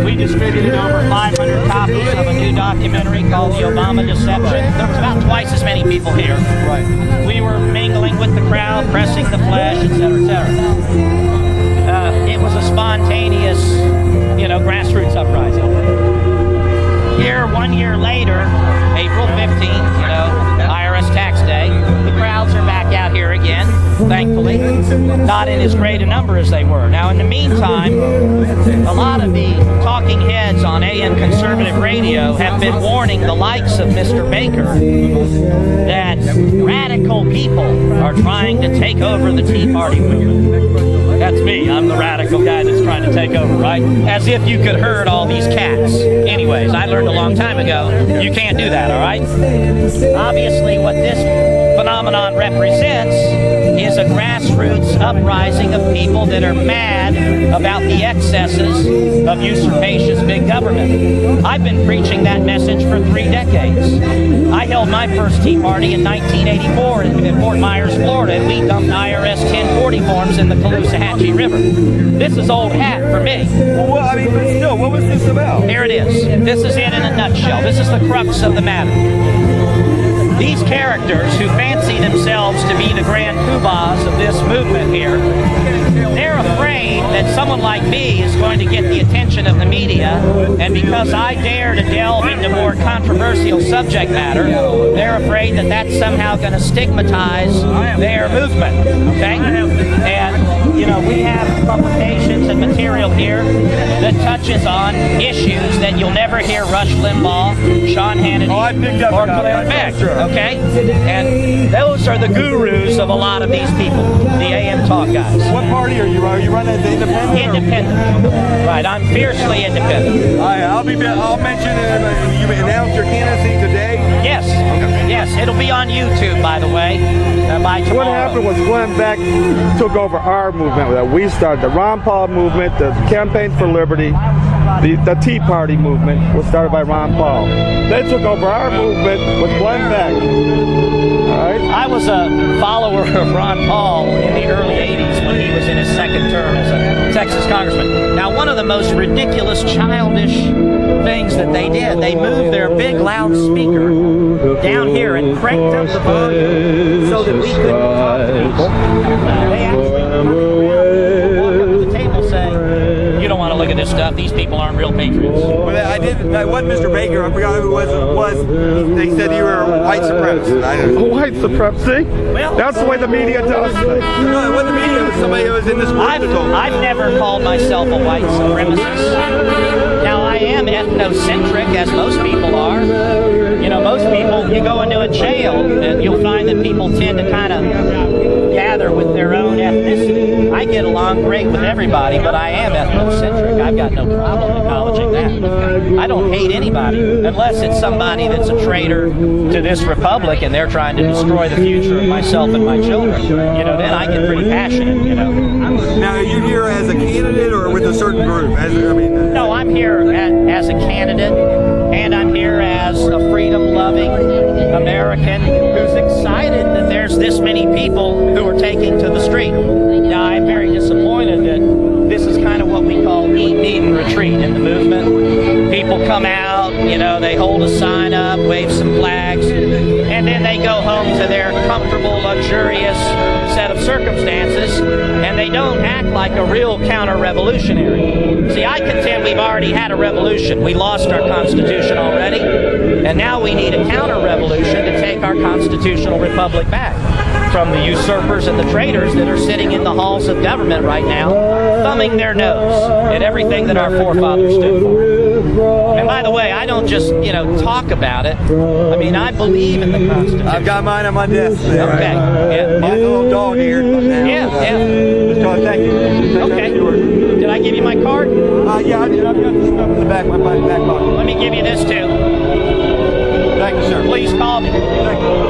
We distributed over 500 copies of a new documentary called The Obama Deception. There was about twice as many people here. Right. We were mingling with the crowd, pressing the flesh, etc., etc. It was a spontaneous, grassroots uprising. Here, 1 year later, April 15th, IRS tax day, the crowds are back out here again, thankfully. Not in as great a number as they were. Now, in the meantime, a lot of the talking heads on AM conservative radio have been warning the likes of Mr. Baker that radical people are trying to take over the Tea Party movement. That's me. I'm the radical guy that's trying to take over, right? As if you could herd all these cats. Anyways, I learned a long time ago, you can't do that, all right? Obviously, what this phenomenon represents is a grassroots uprising of people that are mad about the excesses of usurpacious big government. I've been preaching that message for 3 decades. I held my first Tea Party in 1984 in Fort Myers, Florida, and we dumped IRS 1040 forms in the Caloosahatchee River. This is old hat for me. Well, I mean, but still, what was this about? Here it is. This is it in a nutshell. This is the crux of the matter. These characters who fancy themselves to be the grand poobahs of this movement here, they're afraid that someone like me is going to get the attention of the media, and because I dare to delve into more controversial subject matter, they're afraid that that's somehow going to stigmatize their movement, okay? And, we have publications and material here that touches on issues that you'll never hear Rush Limbaugh, Sean Hannity, or Claire Beck, okay? And those are the gurus of a lot of these people, the AM talk guys. What party are you running as independent? Independent. Right, I'm fiercely independent. I'll mention it. You announced your candidacy today? Yes. Okay. Yes, it'll be on YouTube, by the way, by tomorrow. What happened was Glenn Beck took over our movement that we started. The Ron Paul movement, the Campaign for Liberty, the Tea Party movement was started by Ron Paul. They took over our movement with Glenn Beck. All right? I was a follower of Ron Paul in the early 80s when he was in his second term as a Texas congressman. Now, one of the most ridiculous, childish things that they did, they moved their big loudspeaker down here and cranked up the volume so that we couldn't talk to people. They actually walked up to the table saying, "You don't want to look at this stuff. These people aren't real patriots." Well, I wasn't Mr. Baker. I forgot who it was. They said you were a white supremacist. White supremacy? Well, that's the way the media does it. No, it wasn't the media. It was somebody who was in this group. I've never called myself a white supremacist. Now, I am ethnocentric, as most people are. Most people, you go into a jail, and you'll find that people tend to kind of gather with their own ethnicity. I get along great with everybody, but I am ethnocentric. I've got no problem acknowledging that. I don't hate anybody, unless it's somebody that's a traitor to this republic and they're trying to destroy the future of myself and my children. Then I get pretty passionate, Now, are you here as a candidate or with a certain group? No, I'm here as a candidate, and I'm here as a freedom-loving American who's excited that there's this many people who are taking to the street. Now, I'm very disappointed that this is kind of what we call eat, meet, and retreat in the movement. People come out, they hold a sign up, wave some flags, and then they go home to their comfortable, luxurious set of circumstances, and they don't act like a real counter-revolutionary. See, I contend we've already had a revolution. We lost our Constitution already, and now we need a counter-revolution to take our constitutional republic back from the usurpers and the traitors that are sitting in the halls of government right now, thumbing their nose at everything that our forefathers stood for. And by the way, I don't just, talk about it. I believe in the Constitution. I've got mine on my desk there. Okay. Yeah. My little dog here. Yeah. Thank you. Okay. Did I give you my card? Yeah, I did. I've got the stuff in the back, my back pocket. Let me give you this too. Thank you, sir. Please call me. Thank you.